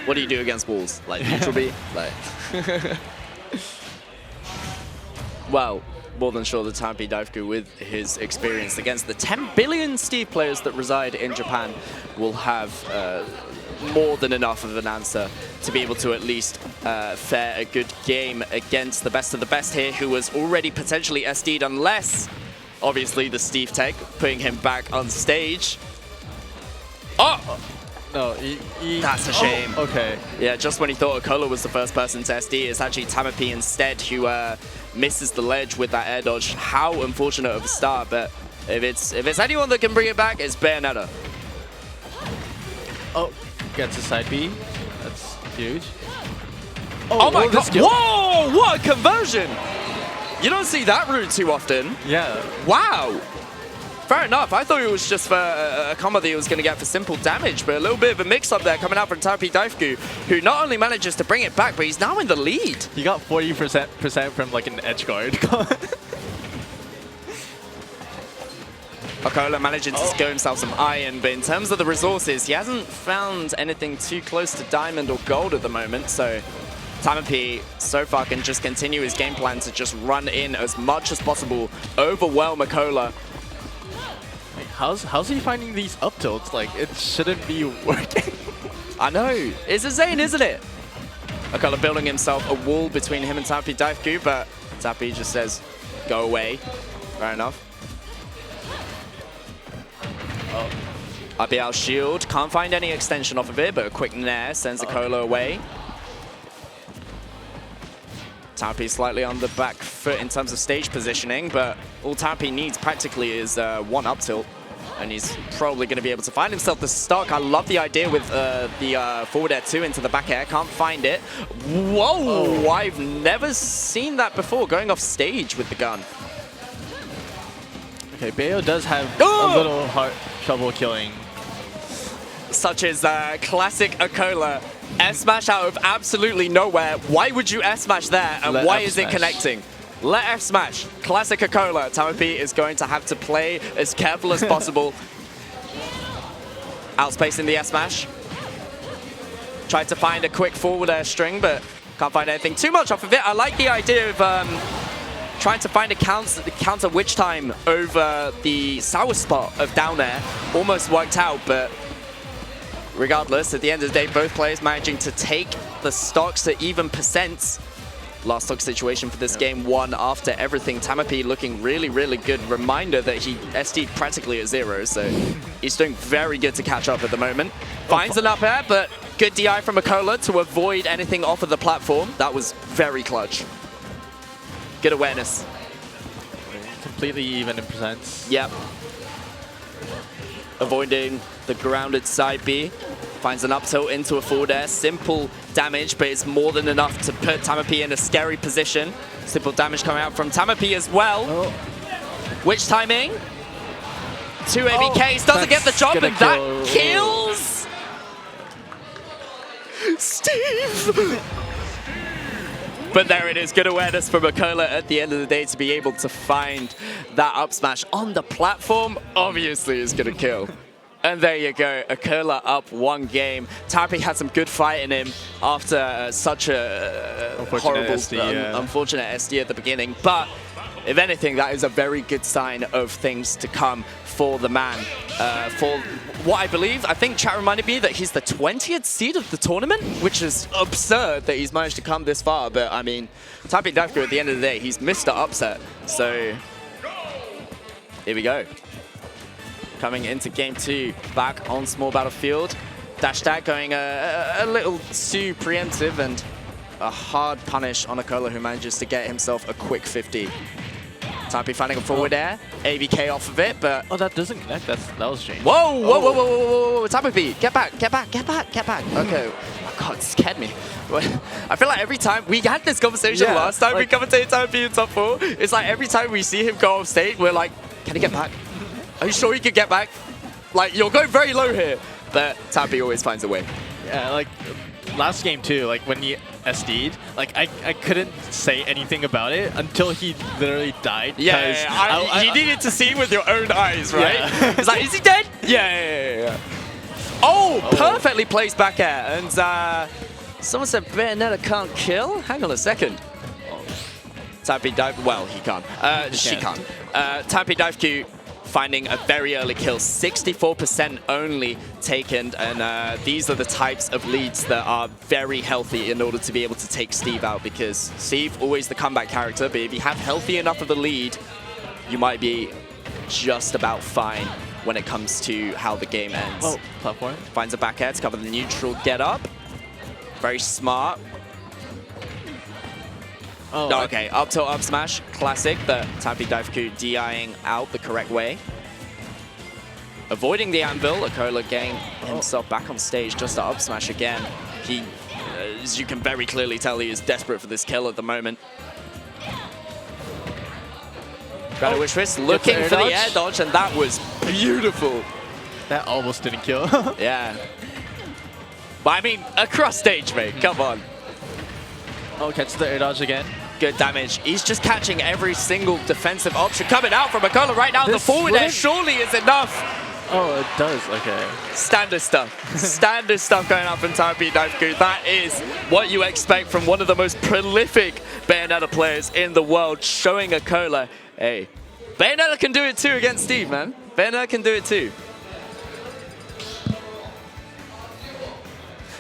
What do you do against walls? Like neutral B? Like. Well, more than sure that TamaPDaifuku, with his experience against the 10 billion Steve players that reside in Japan, will have more than enough of an answer to be able to at least fare a good game against the best of the best here, who was already potentially SD'd, unless, obviously, the Steve tech putting him back on stage. Oh! No, that's a shame. Oh, okay. Yeah, just when he thought Acola was the first person to SD, it's actually TamaP instead who misses the ledge with that air dodge. How unfortunate of a start, but if it's anyone that can bring it back, it's Bayonetta. Oh, gets a side B. That's huge. Oh my god! Whoa! What a conversion! You don't see that route too often. Yeah. Wow. Fair enough. I thought it was just for a combo that he was going to get for simple damage, but a little bit of a mix-up there coming out from TamaPDaifuku, who not only manages to bring it back, but he's now in the lead. He got 40% from like an edge guard. Acola managing to secure himself some iron, but in terms of the resources, he hasn't found anything too close to diamond or gold at the moment, so TamaP so far can just continue his game plan to just run in as much as possible, overwhelm Acola. How's he finding these up tilts? Like, it shouldn't be working. I know. It's insane, isn't it? Acola building himself a wall between him and TamaPDaifuku, but TamaP just says, go away. Fair enough. Oh. RBL shield. Can't find any extension off of it, but a quick nair sends Acola away. TamaP slightly on the back foot in terms of stage positioning, but all TamaP needs practically is one up tilt. And he's probably going to be able to find himself the stock. I love the idea with the forward air 2 into the back air. Can't find it. Whoa! Oh. I've never seen that before, going off stage with the gun. Okay, Bayo does have a little trouble killing. Such as classic Acola. F-smash out of absolutely nowhere. Why would you F-smash there, and why is it connecting? Let F smash. Classic Acola. TamaP is going to have to play as careful as possible. Outspacing the F smash. Tried to find a quick forward air string, but can't find anything too much off of it. I like the idea of trying to find a counter witch time over the sour spot of down air. Almost worked out, but regardless, at the end of the day, both players managing to take the stocks to even percents. Last stock situation for this game, one after everything. TamaP looking really, really good. Reminder that he SD'd practically at 0, so he's doing very good to catch up at the moment. Finds an up air, but good DI from Acola to avoid anything off of the platform. That was very clutch. Good awareness. Completely even in percents. Yep. Avoiding the grounded side B. Finds an up tilt into a forward air. Simple damage, but it's more than enough to put TamaP in a scary position. Simple damage coming out from TamaP as well. Oh. Which timing? 2 ABKs, doesn't get the job, and that kills Steve! But there it is, good awareness from Acola at the end of the day to be able to find that up smash on the platform. Obviously is gonna kill. And there you go, Acola up 1 game. TamaP had some good fight in him after such a horrible, unfortunate SD at the beginning. But if anything, that is a very good sign of things to come for the man. For what I think chat reminded me that he's the 20th seed of the tournament, which is absurd that he's managed to come this far. But I mean, TamaPDaifuku at the end of the day, he's Mr. Upset. So here we go. Coming into game 2, back on small battlefield. Dash tag going a little too preemptive, and a hard punish on Acola, who manages to get himself a quick 50. TamaP finding a forward air, ABK off of it, but... Oh, that doesn't connect, that was strange. Whoa, whoa, whoa, whoa, whoa, whoa, TamaP, get back, get back, get back, get back. Okay, oh god, it scared me. I feel like every time, we had this conversation last time we commentated TamaP in top 4, it's like every time we see him go off stage, we're like, can he get back? Are you sure he could get back? Like, you're going very low here. But TamaP always finds a way. Yeah, like, last game too, like, when he SD'd, like, I couldn't say anything about it until he literally died. Yeah, you needed to see with your own eyes, right? Yeah. It's like, is he dead? Yeah. Oh, perfectly placed back air. And someone said Bayonetta can't kill? Hang on a second. TamaPDaifuku, well, he can't. She can't. TamaPDaifuku finding a very early kill, 64% only taken, and these are the types of leads that are very healthy in order to be able to take Steve out, because Steve, always the comeback character, but if you have healthy enough of a lead, you might be just about fine when it comes to how the game ends. Oh, platform. Finds a back air to cover the neutral get up. Very smart. Oh, okay, up tilt, up smash, classic, but TamaPDaifuku DIing out the correct way. Avoiding the anvil, Acola getting himself back on stage just to up smash again. He, as you can very clearly tell, he is desperate for this kill at the moment. Granite Wish Fist looking for the air dodge, and that was beautiful. That almost didn't kill. Yeah. But I mean, across stage, mate, come on. Oh, catches the air dodge again. Good damage. He's just catching every single defensive option coming out from Acola right now. The forward air surely is enough. Oh, it does. Okay. Standard stuff. Standard stuff going out from TamaPDaifuku. That is what you expect from one of the most prolific Bayonetta players in the world, showing Acola, hey, Bayonetta can do it too against Steve, man. Bayonetta can do it too.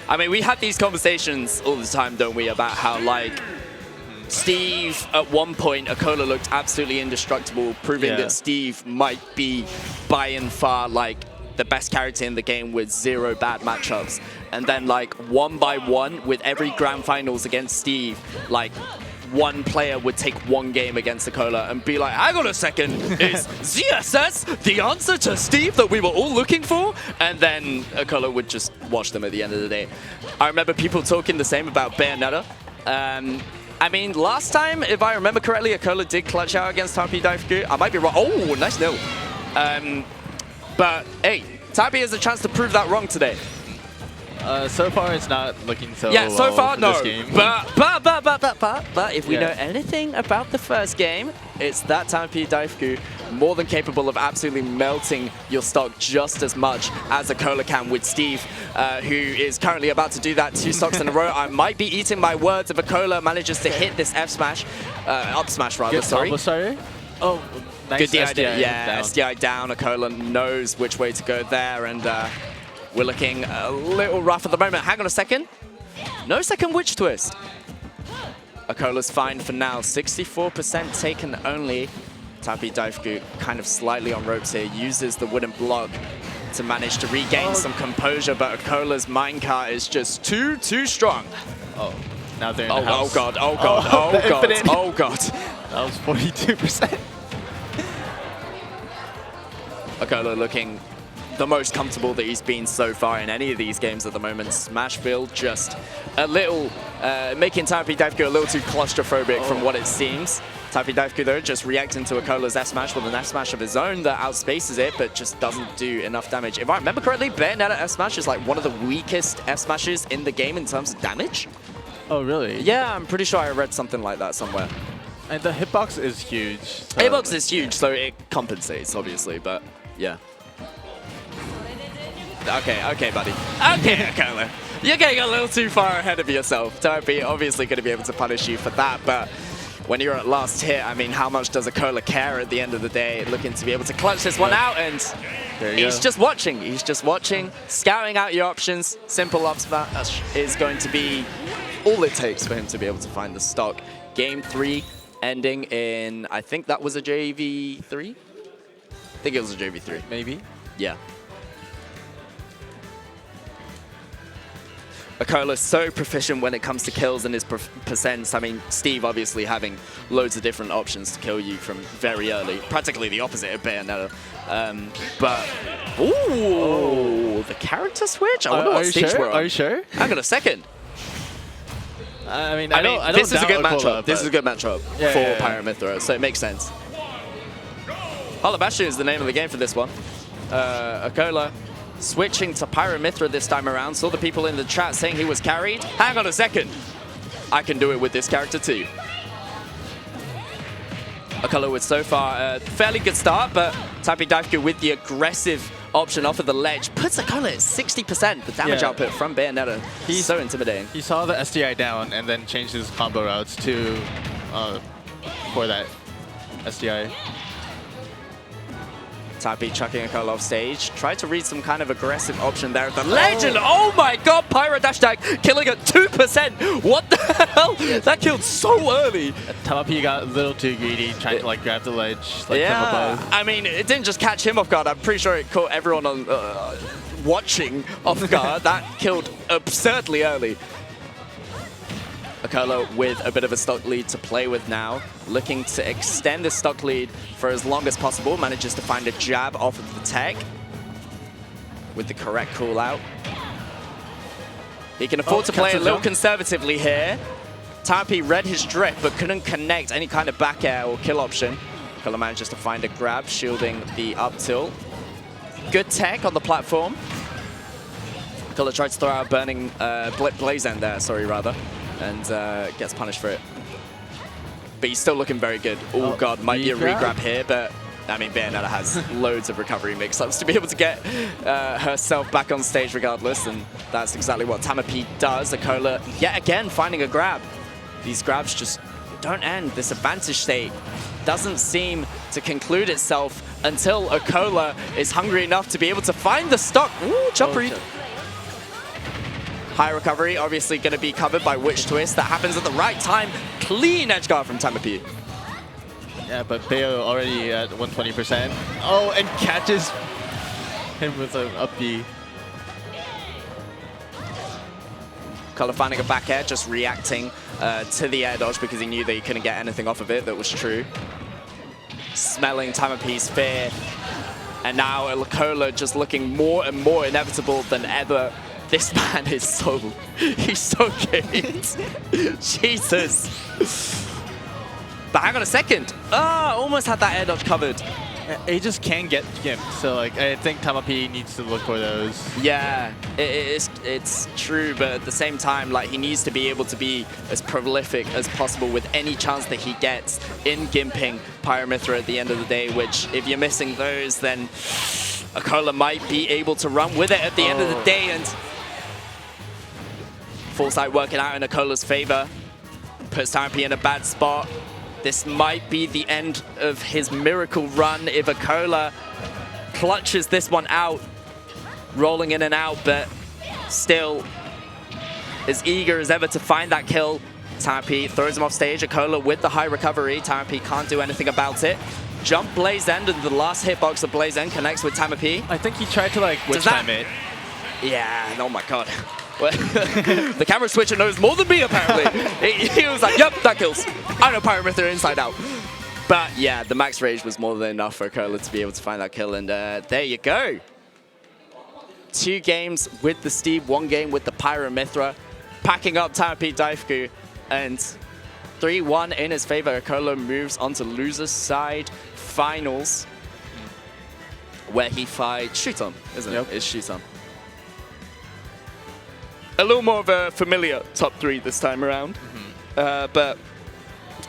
I mean, we have these conversations all the time, don't we, about how, like, Steve, at one point, Acola looked absolutely indestructible, proving that Steve might be, by and far, like, the best character in the game with 0 bad matchups. And then, like, one by one, with every grand finals against Steve, like, one player would take one game against Acola and be like, hang on a second, is ZSS the answer to Steve that we were all looking for? And then Acola would just watch them at the end of the day. I remember people talking the same about Bayonetta. I mean, last time, if I remember correctly, Acola did clutch out against TamaPDaifuku. I might be wrong. Oh, nice nil. But hey, Tapi has a chance to prove that wrong today. So far, it's not looking so yeah, so far, no. This game. But if we know anything about the first game, it's that TamaPDaifuku more than capable of absolutely melting your stock just as much as Acola can with Steve, who is currently about to do that 2 stocks in a row. I might be eating my words if Acola manages to hit this F smash, up smash rather, sorry. Oh, nice. Good SDI yeah, down. SDI down. Acola knows which way to go there, and we're looking a little rough at the moment. Hang on a second. No second witch twist. Acola's fine for now. 64% taken only. TamaPDaifuku kind of slightly on ropes here. Uses the wooden block to manage to regain some composure, but Acola's minecart is just too strong. Oh, now they're in the house. Oh god, oh god, oh god, oh god. That was 42%. Acola looking the most comfortable that he's been so far in any of these games at the moment. Smashville just a little, making TamaPDaifuku a little too claustrophobic from what it seems. TamaPDaifuku though just reacting to Acola's F-Smash with an F-Smash of his own that outspaces it, but just doesn't do enough damage. If I remember correctly, Bayonetta F-Smash is like one of the weakest F-Smashes in the game in terms of damage. Oh, really? Yeah, I'm pretty sure I read something like that somewhere. And the hitbox is huge. So Hitbox is huge, so it compensates, obviously, but yeah. Okay, buddy. Okay, Acola. You're getting a little too far ahead of yourself. Topi obviously going to be able to punish you for that, but when you're at last hit, I mean, how much does Acola care at the end of the day? Looking to be able to clutch this one out, and he's just watching. He's just watching, scouting out your options. Simple up smash is going to be all it takes for him to be able to find the stock. Game 3 ending in, I think that was a JV3? I think it was a JV3. Maybe? Yeah. Acola's so proficient when it comes to kills and his percents. I mean, Steve obviously having loads of different options to kill you from very early. Practically the opposite of Bayonetta. But, ooh, the character switch? I wonder what stage we're on. Are you sure? Hang on a second. I mean, this is a good matchup. This is a good matchup for yeah. Pyra Mythra, so it makes sense. Hollow Bastion is the name of the game for this one. Acola switching to Pyra Mythra this time around. Saw the people in the chat saying he was carried. Hang on a second. I can do it with this character too. Acola with so far a fairly good start, but TamaPDaifuku with the aggressive option off of the ledge. Puts Acola at 60%. The damage output from Bayonetta. He's so intimidating. He saw the SDI down and then changed his combo routes to for that SDI. TamaPD chucking Acola off stage. Tried to read some kind of aggressive option there at the ledge. And oh my god, Pyra dash tag killing at 2%. What the hell? That killed so early. TamaPD got a little too greedy, trying to like grab the ledge like from above. I mean, it didn't just catch him off guard. I'm pretty sure it caught everyone on watching off guard. That killed absurdly early. Acola with a bit of a stock lead to play with now, looking to extend the stock lead for as long as possible. Manages to find a jab off of the tech with the correct call out. He can afford to play a little conservatively here. TamaPD read his drift but couldn't connect any kind of back air or kill option. Acola manages to find a grab, shielding the up tilt. Good tech on the platform. Acola tried to throw out a burning blaze end there, and gets punished for it. But he's still looking very good. Oh god, might be a re-grab here, but I mean, Bayonetta has loads of recovery mix-ups to be able to get herself back on stage regardless, and that's exactly what TamaPD does. Acola, yet again, finding a grab. These grabs just don't end. This advantage state doesn't seem to conclude itself until Acola is hungry enough to be able to find the stock. Ooh, jump read. High recovery, obviously going to be covered by Witch Twist. That happens at the right time. Clean edge guard from TamaPD. Yeah, but Bayo already at 120%. Oh, and catches him with an up B. Acola finding a back air, just reacting to the air dodge because he knew that he couldn't get anything off of it that was true. Smelling TamaPD's fear. And now Acola just looking more and more inevitable than ever. This man is he's so good. Jesus. But hang on a second. Almost had that air dodge covered. He just can't get gimped, so like I think TamaPD needs to look for those. Yeah, it's true, but at the same time, like he needs to be able to be as prolific as possible with any chance that he gets in gimping Pyra Mythra at the end of the day, which if you're missing those, then Acola might be able to run with it at the end of the day, and Foresight working out in Acola's favor. Puts TamaPD in a bad spot. This might be the end of his miracle run if Acola clutches this one out. Rolling in and out, but still as eager as ever to find that kill. TamaPD throws him off stage. Acola with the high recovery. TamaPD can't do anything about it. Jump Blaze End, and the last hitbox of Blaze End connects with TamaPD. I think he tried to like witch time it. Yeah, oh my god. The camera switcher knows more than me, apparently. He was like, yep, that kills. I know Pyra Mythra inside out. But yeah, the max rage was more than enough for Acola to be able to find that kill, and there you go. 2 games with the Steve, 1 game with the Pyra Mythra, packing up TamaPDaifuku, and 3-1 in his favor. Acola moves on to loser's side finals, where he fights Shuton, isn't it? It's Shuton. A little more of a familiar top 3 this time around. But,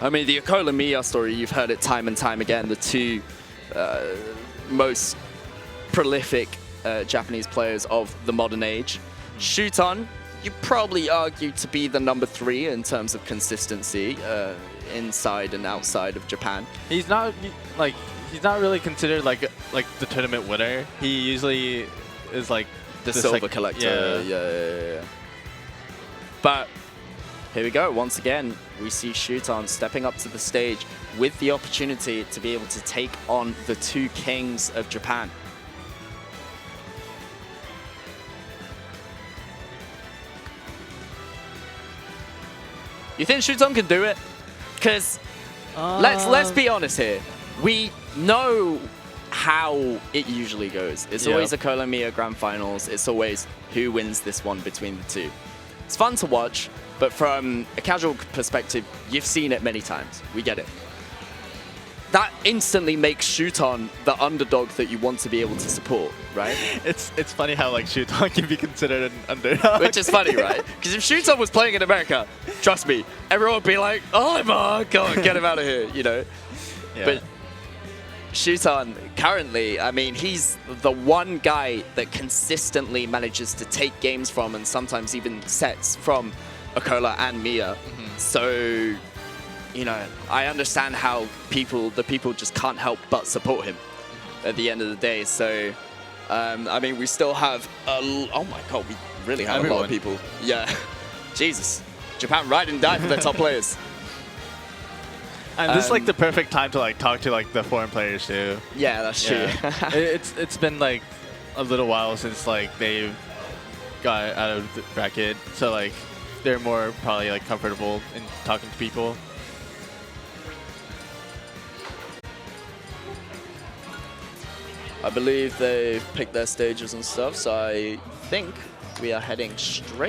I mean, the Acola Miya story, you've heard it time and time again. The 2 most prolific Japanese players of the modern age. Shuton, you probably argue to be the number 3 in terms of consistency inside and outside of Japan. He's not really considered like the tournament winner. He usually is like the silver collector. Yeah. But here we go. Once again, we see Shuton stepping up to the stage with the opportunity to be able to take on the 2 kings of Japan. You think Shuton can do it? Because let's be honest here. We know how it usually goes. It's always Acola Miya Grand Finals. It's always who wins this one between the 2. It's fun to watch, but from a casual perspective, you've seen it many times. We get it. That instantly makes Shuton the underdog that you want to be able to support, right? It's funny how like Shuton can be considered an underdog. Which is funny, right? Because if Shuton was playing in America, trust me, everyone would be like, oh my god, get him out of here, you know? Yeah. But Shuton, currently, I mean, he's the one guy that consistently manages to take games from and sometimes even sets from Acola and Mia. So, you know, I understand how the people just can't help but support him at the end of the day. So, I mean, we still have, oh my god, we really have a lot of people. Yeah, Jesus. Japan ride and die for their top players. And this is like the perfect time to like talk to like the foreign players too. Yeah, that's true. It's been like a little while since like they got out of the bracket, so like they're more probably like comfortable in talking to people. I believe they've picked their stages and stuff, so I think we are heading straight